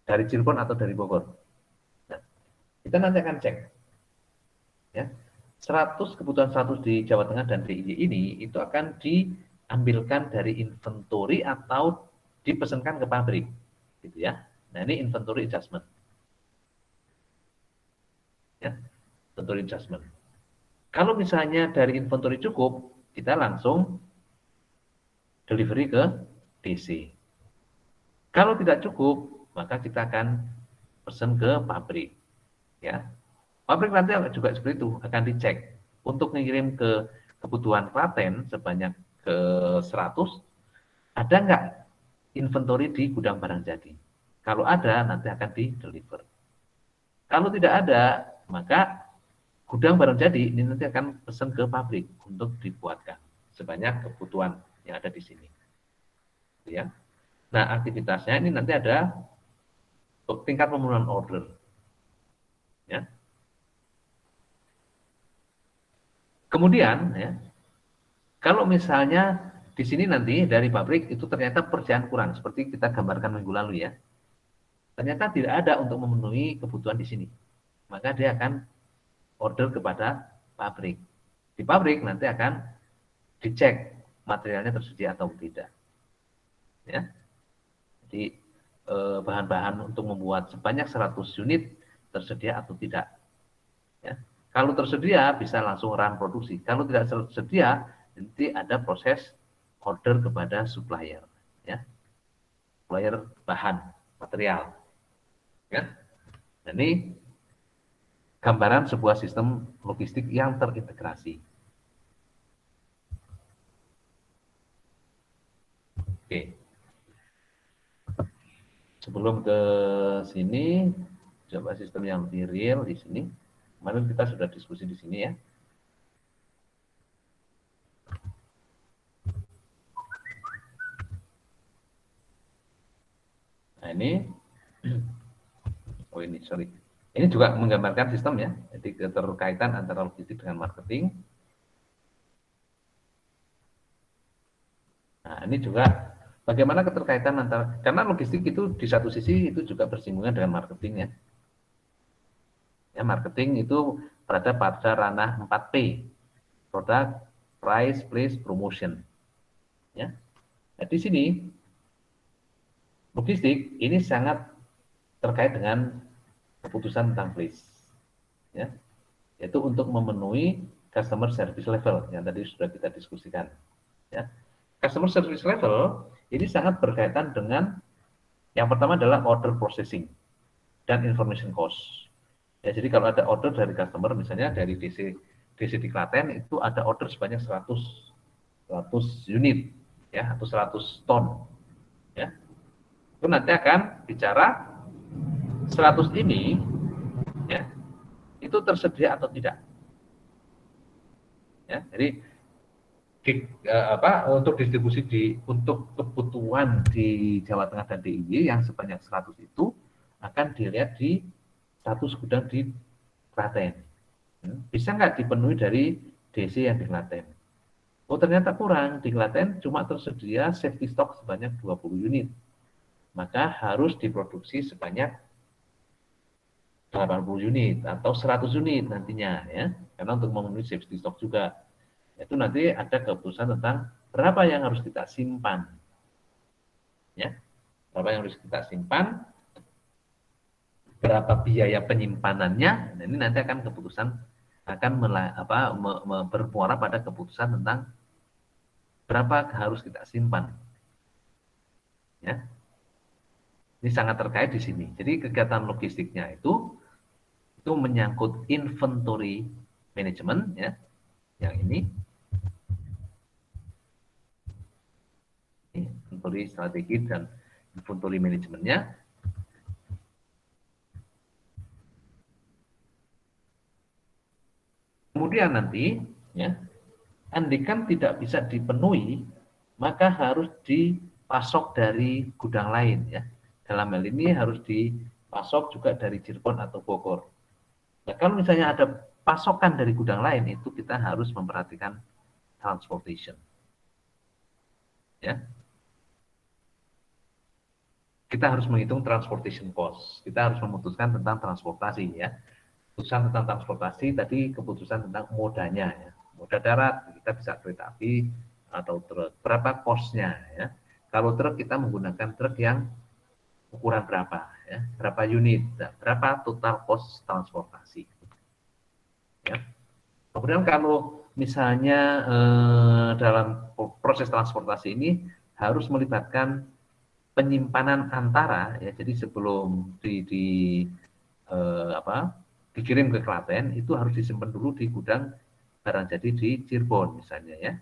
dari Cirebon atau dari Bogor. Nah, kita nanti akan cek, ya, 100 kebutuhan 100 di Jawa Tengah dan DIY ini itu akan diambilkan dari inventory atau dipesankan ke pabrik, gitu ya. Nah, ini inventory adjustment. Ya, inventory adjustment. Kalau misalnya dari inventory cukup, kita langsung delivery ke DC. Kalau tidak cukup, maka kita akan pesan ke pabrik. Ya, pabrik nanti juga seperti itu, akan dicek untuk mengirim ke kebutuhan Klaten sebanyak ke 100, ada nggak inventory di gudang barang jadi? Kalau ada, nanti akan di-deliver. Kalau tidak ada, maka gudang barang jadi ini nanti akan pesan ke pabrik untuk dibuatkan sebanyak kebutuhan yang ada di sini. Ya. Nah, aktivitasnya ini nanti ada tingkat pemenuhan order. Ya. Kemudian, ya, kalau misalnya di sini nanti dari pabrik itu ternyata pekerjaan kurang, seperti kita gambarkan minggu lalu ya, ternyata tidak ada untuk memenuhi kebutuhan di sini, maka dia akan order kepada pabrik. Di pabrik nanti akan dicek materialnya tersedia atau tidak. Ya. Jadi bahan-bahan untuk membuat sebanyak 100 unit tersedia atau tidak. Ya. Kalau tersedia bisa langsung run produksi. Kalau tidak tersedia nanti ada proses order kepada supplier. Ya. Supplier bahan material. Ya. Nah, ini gambaran sebuah sistem logistik yang terintegrasi. Oke. Sebelum ke sini, coba sistem yang lebih real di sini. Kemarin kita sudah diskusi di sini ya. Nah ini, oh ini sorry. Ini juga menggambarkan sistem ya, jadi keterkaitan antara logistik dengan marketing. Nah ini juga bagaimana keterkaitan antara, karena logistik itu di satu sisi itu juga bersinggungan dengan marketing ya. Ya, marketing itu berada pada ranah 4P, product, price, place, promotion. Ya. Nah, di sini logistik ini sangat terkait dengan keputusan tentang place, ya, yaitu untuk memenuhi customer service level yang tadi sudah kita diskusikan. Ya. Customer service level ini sangat berkaitan dengan yang pertama adalah order processing dan information cost. Ya, jadi kalau ada order dari customer, misalnya dari DC di Klaten itu ada order sebanyak 100 unit, ya, atau 100 ton, ya. Itu nanti akan bicara 100 ini, ya, itu tersedia atau tidak. Ya, jadi untuk distribusi untuk kebutuhan di Jawa Tengah dan DIY yang sebanyak 100 itu akan dilihat di status gudang di Klaten. Bisa nggak dipenuhi dari DC yang di Klaten? Oh ternyata kurang, di Klaten cuma tersedia safety stock sebanyak 20 unit. Maka harus diproduksi sebanyak 80 unit atau 100 unit nantinya ya. Karena untuk memenuhi safety stock juga. Itu nanti ada keputusan tentang berapa yang harus kita simpan. Ya. Berapa yang harus kita simpan, berapa biaya penyimpanannya, nah ini nanti akan keputusan akan bermuara pada keputusan tentang berapa harus kita simpan. Ya. Ini sangat terkait di sini. Jadi kegiatan logistiknya itu menyangkut inventory management ya. Yang ini inventory strategi dan inventory manajemennya. Kemudian nanti ya, andikan tidak bisa dipenuhi, maka harus dipasok dari gudang lain ya. Dalam hal ini harus dipasok juga dari Cirebon atau Bogor. Nah, kalau misalnya ada pasokan dari gudang lain, itu kita harus memperhatikan transportation. Ya. Kita harus menghitung transportation cost. Kita harus memutuskan tentang transportasi ya. Keputusan tentang transportasi tadi keputusan tentang modanya ya. Moda darat kita bisa kereta api atau truk. Berapa cost-nya ya. Kalau truk kita menggunakan truk yang ukuran berapa ya, berapa unit, berapa total cost transportasi. Ya. Kemudian kalau misalnya dalam proses transportasi ini harus melibatkan penyimpanan antara ya, jadi sebelum dikirim ke Klaten itu harus disimpan dulu di gudang barang jadi di Cirebon misalnya ya.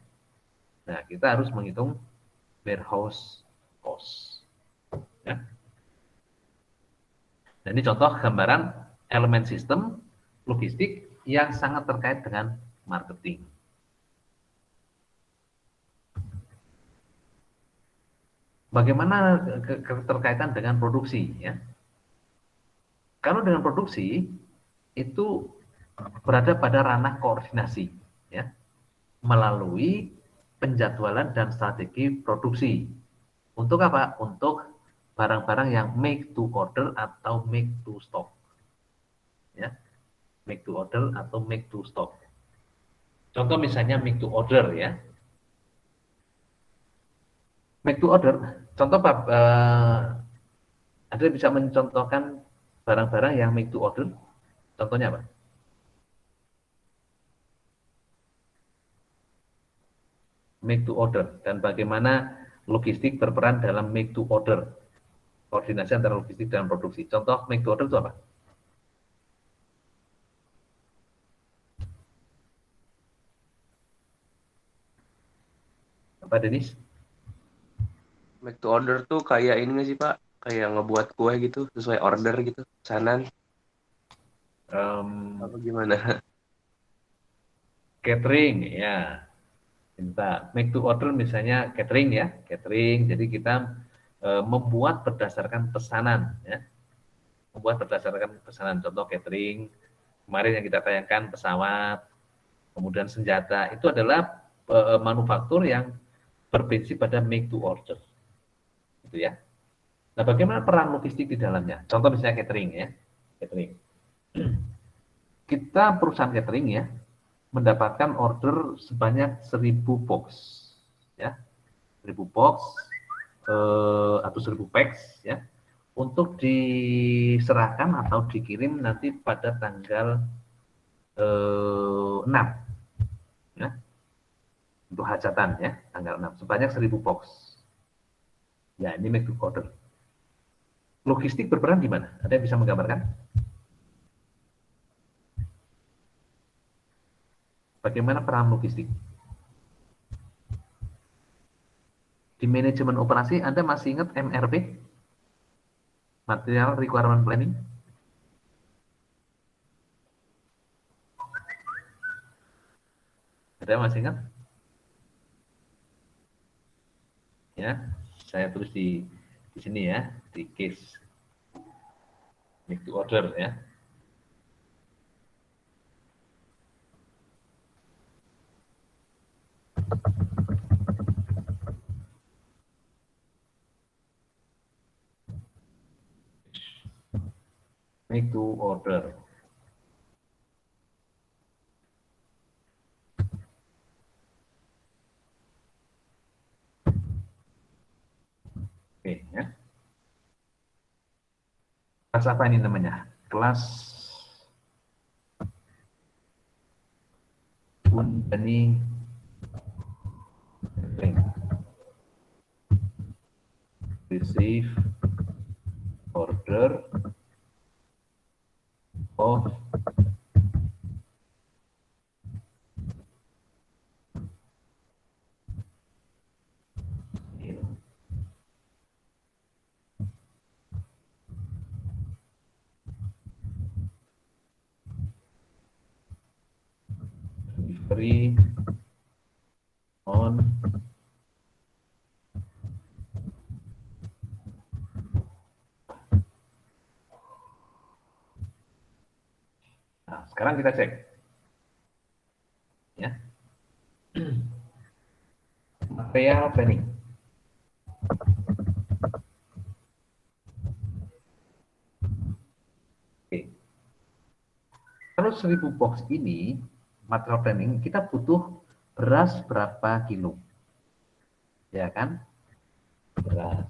Nah kita harus menghitung warehouse cost. Ya. Nah, ini contoh gambaran elemen sistem logistik yang sangat terkait dengan marketing. Bagaimana keterkaitan dengan produksi ya? Kalau dengan produksi itu berada pada ranah koordinasi ya, melalui penjadwalan dan strategi produksi. Untuk apa? Untuk barang-barang yang make to order atau make to stock. Ya, make to order atau make to stock. Contoh misalnya make to order ya. Make to order, contoh Pak, ada bisa mencontohkan barang-barang yang make to order? Contohnya apa? Make to order dan bagaimana logistik berperan dalam make to order, koordinasi antara logistik dan produksi. Contoh make to order itu apa? Apa Denis? Make to order tuh kayak ini nggak sih Pak? Kayak ngebuat kue gitu sesuai order gitu, pesanan. Apa gimana? Catering ya. Kita make to order misalnya catering ya, catering. Jadi kita membuat berdasarkan pesanan ya. Membuat berdasarkan pesanan. Contoh catering kemarin yang kita tayangkan pesawat, kemudian senjata, itu adalah manufaktur yang berprinsip pada make to order. Gitu ya. Nah, bagaimana peran logistik di dalamnya? Contoh misalnya catering ya. Catering. Kita perusahaan catering ya, mendapatkan order sebanyak 1000 box. Ya. 1000 box atau 1000 packs ya, untuk diserahkan atau dikirim nanti pada tanggal 6 ya, untuk hajatan ya, tanggal 6 sebanyak 1000 box ya. Ini make to order. Logistik berperan di mana? Ada yang bisa menggambarkan bagaimana peran logistik di manajemen operasi? Anda masih ingat MRP, Material Requirement Planning? Ada yang masih ingat? Ya, saya tulis di sini ya, di case make to order ya. Make to order. Oke ya. Kelas apa ini namanya? Kelas Undani receive order of delivery on nah, sekarang kita cek ya. Material planning. Oke. Kalau 1000 box ini material planning, kita butuh beras berapa kilo? Ya kan? Beras.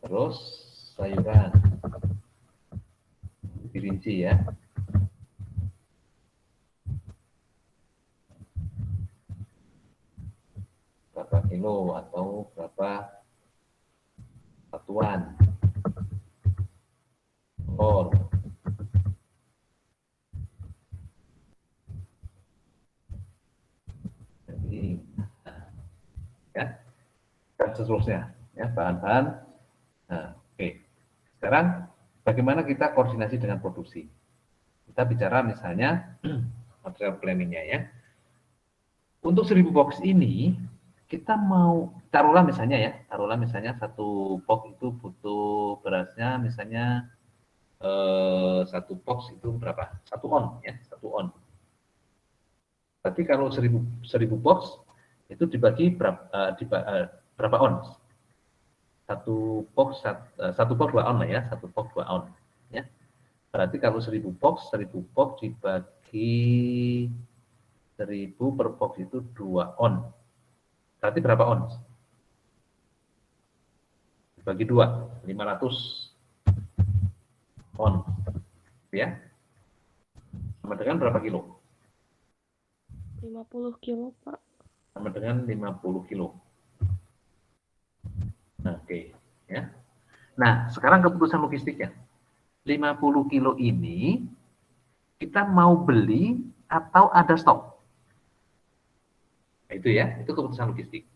Terus sayuran dirinci ya. Berapa kilo atau berapa satuan. Telur. ya, dan seterusnya, ya, bahan-bahan. Nah, oke. Sekarang bagaimana kita koordinasi dengan produksi? Kita bicara misalnya material planningnya ya. Untuk 1000 box ini kita mau taruhlah misalnya satu box itu butuh berasnya misalnya satu box itu berapa? 1 on ya, 1 on. Berarti kalau 1000 box itu dibagi berapa on? Satu box 2 on lah ya, 1 box 2 on ya. Berarti kalau 1000 box dibagi 1000 per box itu 2 on. Berarti berapa on? Dibagi 2, 500 on. Ya. Sama dengan berapa kilo? 50 kilo, Pak. Sama dengan 50 kilo. Nah, oke. Ya. Nah, sekarang keputusan logistiknya. 50 kilo ini kita mau beli atau ada stok? Nah, itu ya, itu keputusan logistik.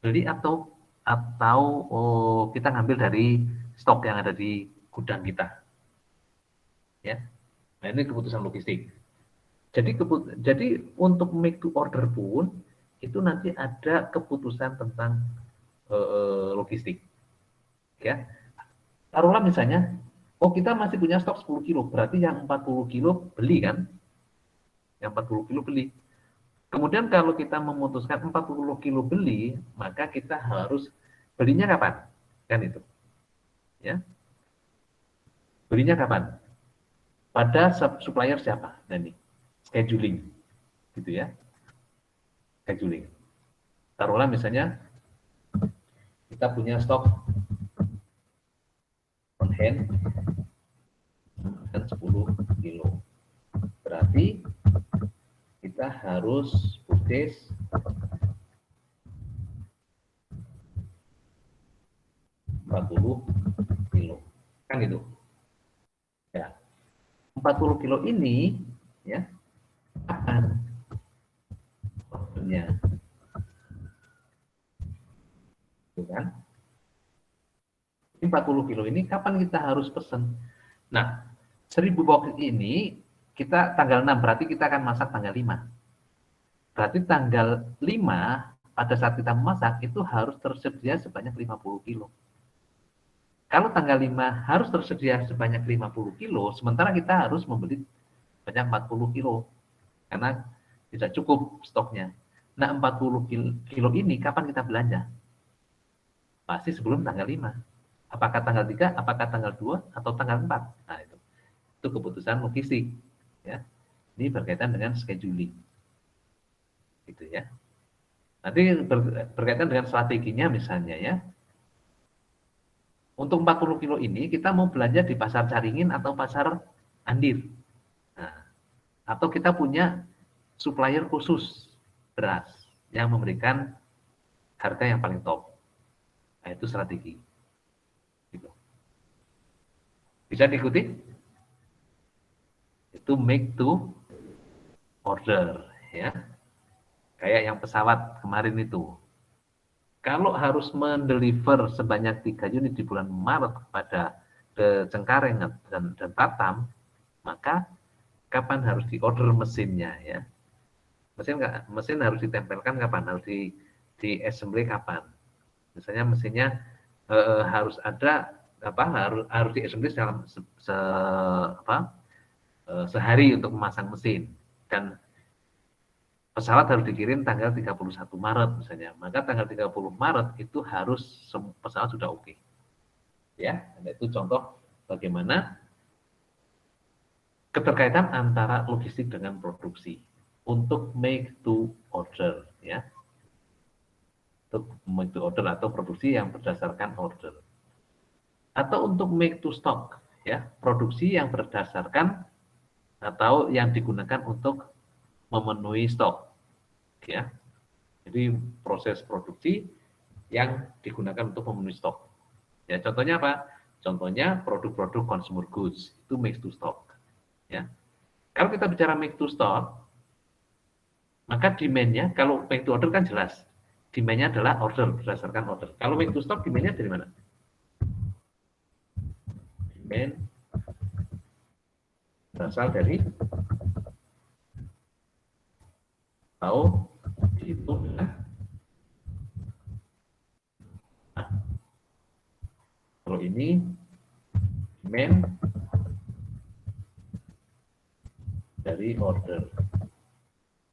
Beli atau kita ngambil dari stok yang ada di gudang kita. Ya. Nah, ini keputusan logistik. Jadi untuk make to order pun itu nanti ada keputusan tentang logistik. Ya. Taruhlah misalnya, oh kita masih punya stok 10 kilo, berarti yang 40 kilo beli kan? Yang 40 kilo beli. Kemudian kalau kita memutuskan 40 kilo beli, maka kita harus belinya kapan? Kan itu. Ya. Belinya kapan? Pada supplier siapa? Nah, ini scheduling. Gitu ya. Scheduling. Taruhlah misalnya kita punya stok on hand kan 10 kilo. Berarti kita harus purchase 40 kilo. Kan gitu. Ya. 40 kilo ini ya kapan waktunya? Itu kan? 40 kilo ini kapan kita harus pesan? Nah, 1000 box ini kita tanggal 6, berarti kita akan masak tanggal 5. Berarti tanggal 5 pada saat kita memasak itu harus tersedia sebanyak 50 kilo. Kalau tanggal 5 harus tersedia sebanyak 50 kilo, sementara kita harus membeli sebanyak 40 kilo. Karena tidak cukup stoknya. Nah, 40 kilo ini kapan kita belanja? Pasti sebelum tanggal 5. Apakah tanggal 3, apakah tanggal 2, atau tanggal 4? Nah, itu keputusan logistik. Ya. Ini berkaitan dengan scheduling. Gitu ya. Nanti berkaitan dengan strateginya misalnya ya. Untuk 40 kilo ini kita mau belanja di pasar Caringin atau pasar Andir. Nah, atau kita punya supplier khusus beras yang memberikan harga yang paling top. Nah, itu strategi. Gitu. Bisa diikuti? Itu make to order ya. Kayak yang pesawat kemarin itu. Kalau harus mendeliver sebanyak 3 unit di bulan Maret kepada Cengkareng dan Batam, maka kapan harus diorder mesinnya ya? Mesin harus ditempelkan kapan? Harus di assembly kapan? Misalnya mesinnya harus ada harus di assembly sehari untuk memasang mesin, dan pesawat harus dikirim tanggal 31 Maret misalnya. Maka tanggal 30 Maret itu harus pesawat sudah oke. Ya, itu contoh bagaimana keterkaitan antara logistik dengan produksi untuk make to order ya. Untuk make to order atau produksi yang berdasarkan order. Atau untuk make to stock ya, produksi yang berdasarkan atau yang digunakan untuk memenuhi stok ya. Jadi proses produksi yang digunakan untuk memenuhi stok ya. Contohnya apa? Contohnya produk-produk consumer goods itu make to stock ya. Kalau kita bicara make to stock, maka demand-nya kalau make to order kan jelas demand-nya adalah order, berdasarkan order. Kalau make to stock demand-nya dari mana? Demand berasal dari tahu dihitung kan? Nah, kalau ini demand dari order,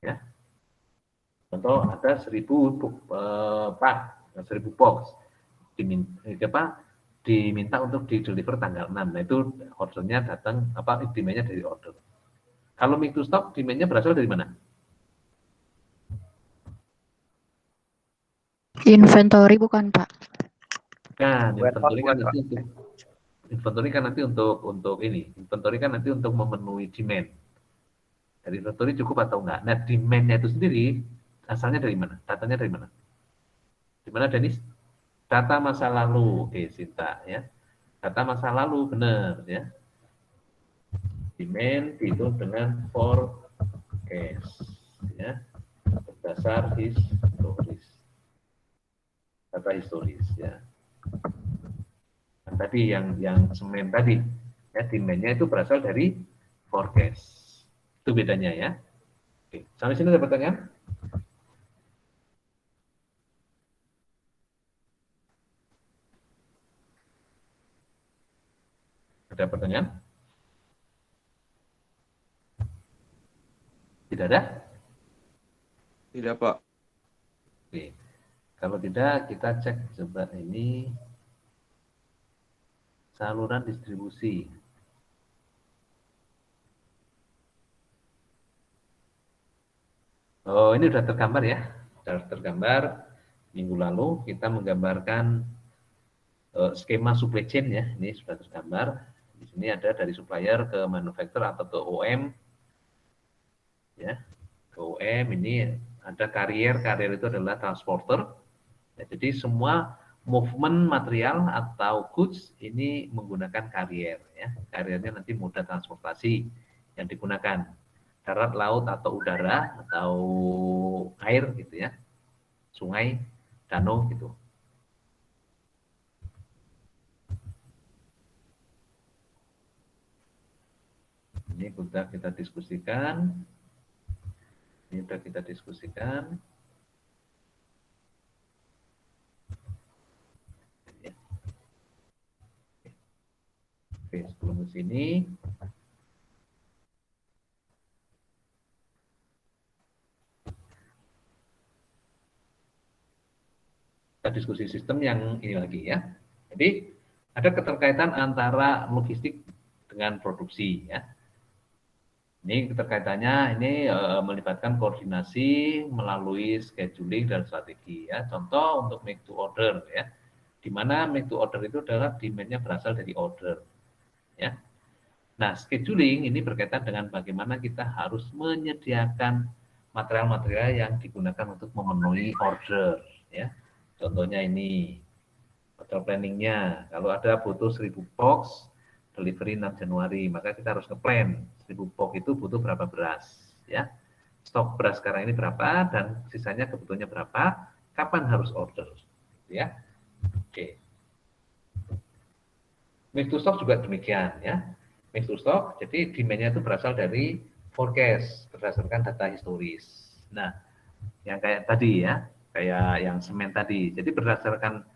ya. Contoh ada 1000 pak, 1000 box diminta untuk di deliver tanggal 6. Nah itu ordernya datang demand-nya dari order. Kalau make to stock demand-nya berasal dari mana? Inventory bukan, Pak? Kan Warehouse bukan, Pak? inventory kan nanti untuk ini, inventory kan nanti untuk memenuhi demand. Dari inventory cukup atau enggak? Nah, demand-nya itu sendiri asalnya dari mana? Datanya dari mana? Di mana, Denis? Data masa lalu, oke, Sinta, ya. Data masa lalu, benar, ya. Demand dihitung dengan forecast, ya, berdasar historis. Data historis, ya. Nah, tadi yang semen tadi, ya, demand-nya itu berasal dari forecast. Itu bedanya, ya. Oke, sampai sini ada pertanyaan? Ada pertanyaan? Tidak ada? Tidak, Pak. Oke. Kalau tidak, kita cek coba ini saluran distribusi. Oh, ini sudah tergambar ya. Sudah tergambar. Minggu lalu kita menggambarkan skema supply chain ya. Ini sudah tergambar. Di sini ada dari supplier ke manufacturer atau ke OM. Ya. Ke OM ini ada carrier itu adalah transporter. Ya, jadi semua movement material atau goods ini menggunakan carrier ya. Carriernya nanti moda transportasi yang digunakan darat, laut atau udara atau air gitu ya. Sungai, danau gitu. Ini sudah kita diskusikan. Ini sudah kita diskusikan. Oke, sebelum ke sini. Kita diskusi sistem yang ini lagi ya. Jadi ada keterkaitan antara logistik dengan produksi ya. Ini keterkaitannya ini melibatkan koordinasi melalui scheduling dan strategi ya. Contoh untuk make to order ya. Di mana make to order itu adalah demand-nya berasal dari order ya. Nah, scheduling ini berkaitan dengan bagaimana kita harus menyediakan material-material yang digunakan untuk memenuhi order ya. Contohnya ini order planningnya, kalau ada butuh 1000 box delivery 6 Januari, maka kita harus ngeplan 1000 box itu butuh berapa beras ya. Stok beras sekarang ini berapa dan sisanya kebutuhannya berapa, kapan harus order ya. Oke. Make to stock juga demikian ya. Make to stock, jadi demand-nya itu berasal dari forecast berdasarkan data historis. Nah, yang kayak tadi ya, kayak yang semen tadi. Jadi berdasarkan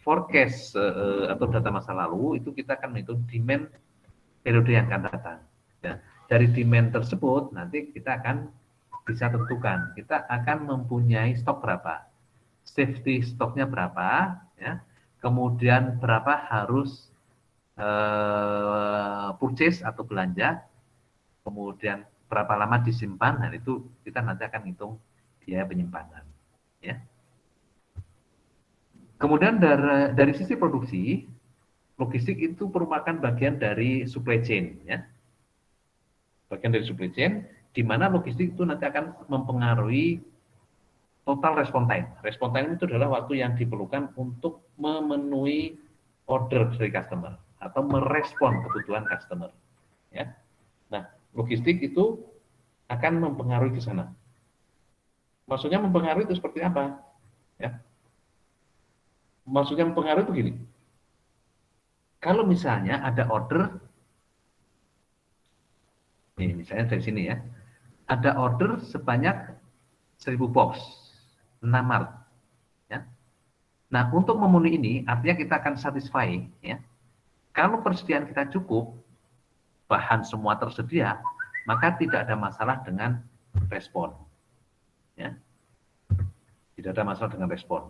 forecast atau data masa lalu itu kita akan menghitung demand periode yang akan datang. Ya, dari demand tersebut nanti kita akan bisa tentukan kita akan mempunyai stok berapa, safety stoknya berapa, ya, kemudian berapa harus purchase atau belanja, kemudian berapa lama disimpan, dan itu kita nanti akan hitung biaya penyimpanan. Ya. Kemudian dari sisi produksi, logistik itu merupakan bagian dari supply chain, ya. Bagian dari supply chain, di mana logistik itu nanti akan mempengaruhi total respon time. Respon time itu adalah waktu yang diperlukan untuk memenuhi order dari customer atau merespon kebutuhan customer. Ya. Nah, logistik itu akan mempengaruhi ke sana. Maksudnya mempengaruhi itu seperti apa? Ya. Maksudnya mempengaruhi begini. Kalau misalnya ada order, nih misalnya dari sini ya, ada order sebanyak 1000 box, 6 Maret. Ya. Nah, untuk memenuhi ini, artinya kita akan satisfy. Ya. Kalau persediaan kita cukup, bahan semua tersedia, maka tidak ada masalah dengan respon. Ya. Tidak ada masalah dengan respon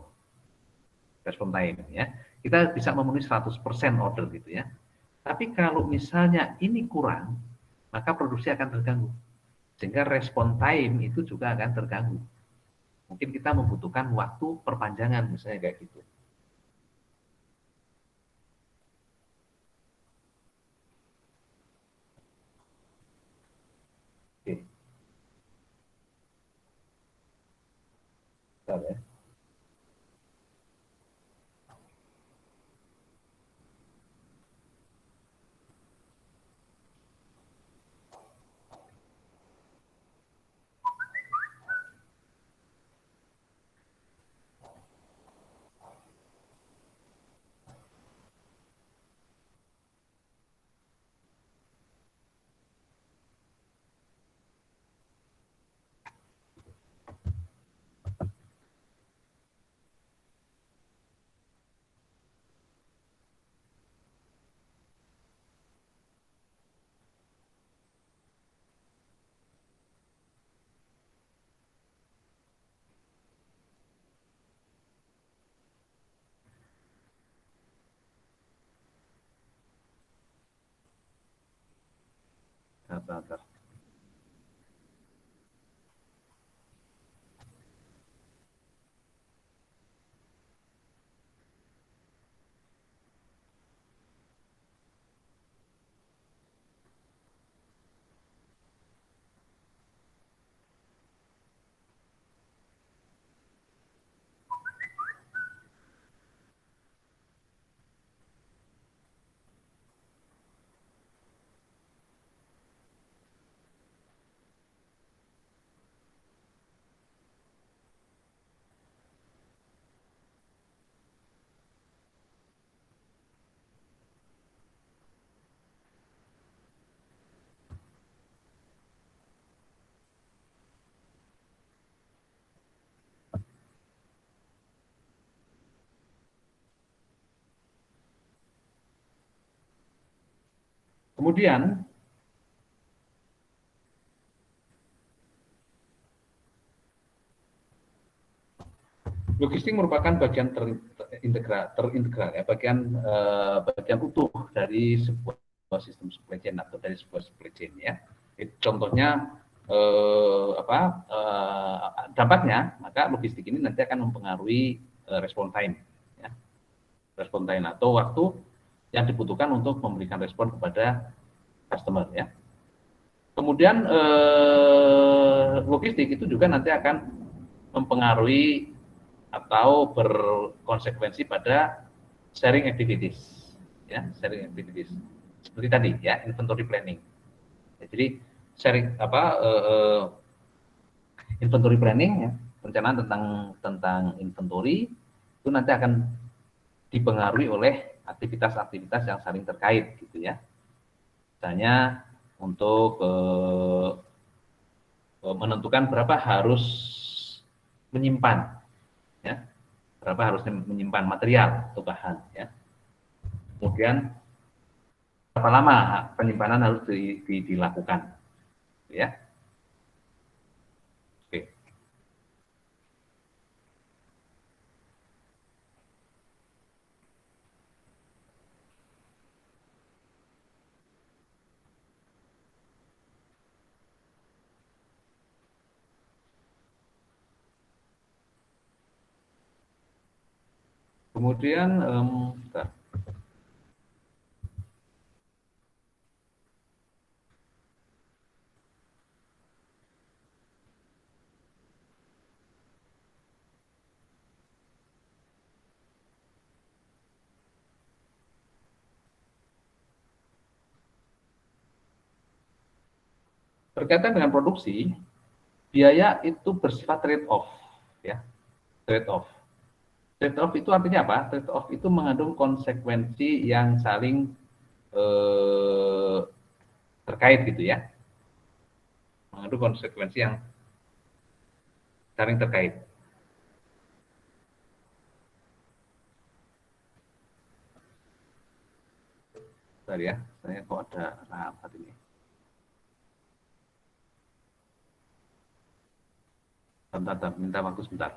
time. Ya. Kita bisa memenuhi 100% order gitu ya. Tapi kalau misalnya ini kurang, maka produksi akan terganggu. Sehingga respon time itu juga akan terganggu. Mungkin kita membutuhkan waktu perpanjangan, misalnya kayak gitu. Oke. Bentar ya. Bentar. Kemudian logistik merupakan bagian terintegral ya, bagian utuh dari sebuah sistem supply chain atau dari sebuah supply chain ya. Contohnya dampaknya, maka logistik ini nanti akan mempengaruhi respon time ya. Respon time atau waktu yang dibutuhkan untuk memberikan respon kepada customer ya. Kemudian logistik itu juga nanti akan mempengaruhi atau berkonsekuensi pada sharing activities ya, sharing activities seperti tadi ya, inventory planning ya, jadi sharing inventory planning ya, perencanaan tentang inventory itu nanti akan dipengaruhi oleh aktivitas-aktivitas yang saling terkait gitu ya, misalnya untuk menentukan berapa harus menyimpan ya, berapa harus menyimpan material atau bahan ya. Kemudian berapa lama penyimpanan harus dilakukan ya. Oke. Kemudian bentar. Berkaitan dengan produksi, biaya itu bersifat trade off ya, trade off. Trade off itu artinya apa? Trade off itu mengandung konsekuensi yang saling terkait gitu ya. Mengandung konsekuensi yang saling terkait. Bentar ya, saya kok ada rapat ini. Bentar, minta waktu sebentar.